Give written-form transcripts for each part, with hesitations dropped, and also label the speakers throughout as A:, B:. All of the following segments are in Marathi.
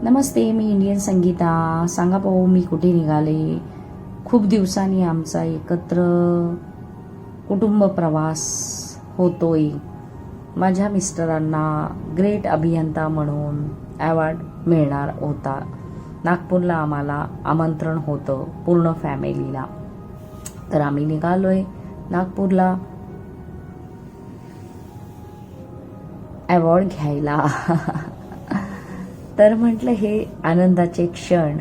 A: नमस्ते, मी इंडियन संगीता. सांगा पाहू मी कुठे निघाले. खूप दिवसांनी आमचा एकत्र कुटुंब प्रवास होतोय. माझ्या मिस्टरांना ग्रेट अभियंता म्हणून अवॉर्ड मिळणार होता. नागपूरला आम्हाला आमंत्रण होतं पूर्ण फॅमिलीला. तर आम्ही निघालोय नागपूरला अवॉर्ड घ्यायला. तर म्हटलं हे आनंदाचे क्षण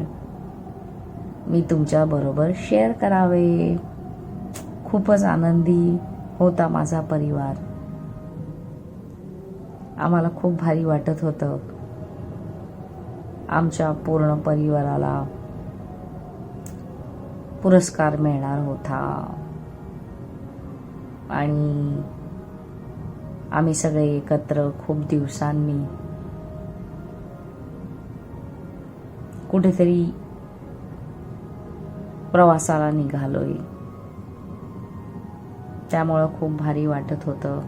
A: मी तुमच्या बरोबर शेअर करावे. खूपच आनंदी होता माझा परिवार. आम्हाला खूप भारी वाटत होतं. आमच्या पूर्ण परिवाराला पुरस्कार मिळणार होता आणि आम्ही सगळे एकत्र खूप दिवसांनी कुठेतरी प्रवासाला निघालोय. त्यामुळं खूप भारी वाटत होतं.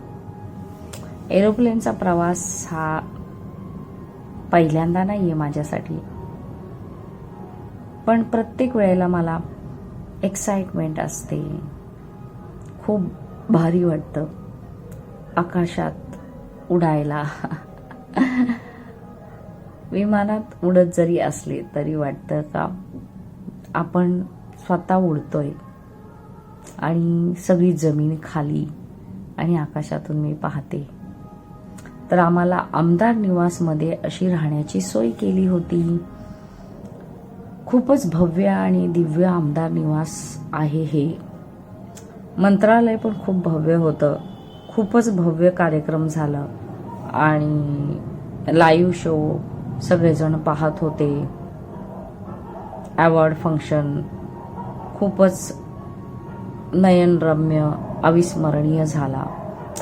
A: एरोप्लेनचा प्रवास हा पहिल्यांदा नाहीये माझ्यासाठी, पण प्रत्येक वेळेला मला एक्साइटमेंट असते. खूप भारी वाटतं आकाशात उडायला. विमानात उडत जरी असले तरी वाटतं का आपण स्वतः उडतोय आणि सगळी जमीन खाली आणि आकाशातून मी पाहते. तर आम्हाला आमदार निवासमध्ये अशी राहण्याची सोय केली होती. खूपच भव्य आणि दिव्य आमदार निवास आहे हे. मंत्रालय पण खूप भव्य होतं. खूपच भव्य कार्यक्रम झाला आणि लाईव्ह शो सगळेजण पाहत होते. अवॉर्ड फंक्शन खूपच नयनरम्य अविस्मरणीय झाला.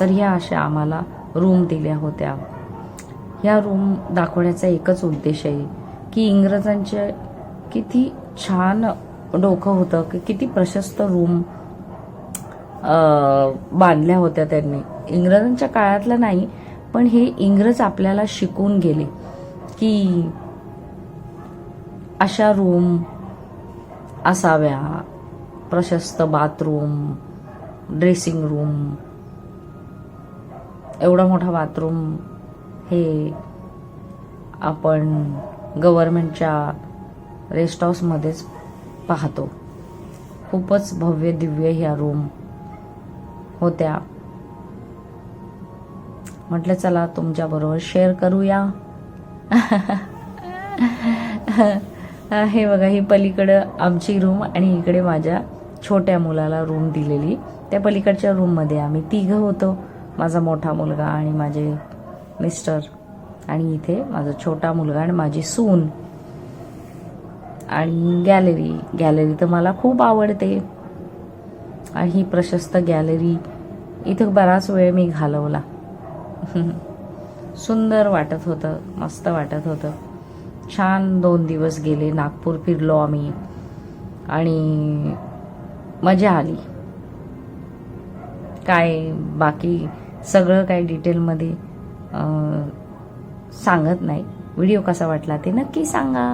A: तर ह्या अशा आम्हाला रूम दिल्या होत्या. ह्या रूम दाखवण्याचा एकच उद्देश आहे की इंग्रजांचे किती छान डोकं होतं, की किती प्रशस्त रूम बांधल्या होत्या त्यांनी. इंग्रजांच्या काळातलं नाही, पण हे इंग्रज आपल्याला शिकून गेले की अशा रूम असाव्या. प्रशस्त बाथरूम, ड्रेसिंग रूम, एवढा मोठा बाथरूम हे आपण गव्हर्नमेंटच्या रेस्ट हाऊसमध्येच पाहतो. खूपच भव्य दिव्य ह्या रूम होत्या. म्हटलं चला तुमच्या बरोबर शेअर करूया. हे बघा, ही पलीकडं आमची रूम आणि इकडे माझ्या छोट्या मुलाला रूम दिलेली. त्या पलीकडच्या रूममध्ये आम्ही तिघं होतो. माझा मोठा मुलगा आणि माझे मिस्टर, आणि इथे माझा छोटा मुलगा आणि माझी सून. आणि गॅलरी तर मला खूप आवडते आणि ही प्रशस्त गॅलरी इथं बराच वेळ मी घालवला. सुंदर वाटत होतं, मस्त वाटत होतं. छान 2 दिवस गेले. नागपूर फिरलो आम्ही आणि मजा आली. काय बाकी सगळं काय डिटेलमध्ये सांगत नाही. व्हिडिओ कसा वाटला ते नक्की सांगा.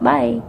A: बाय.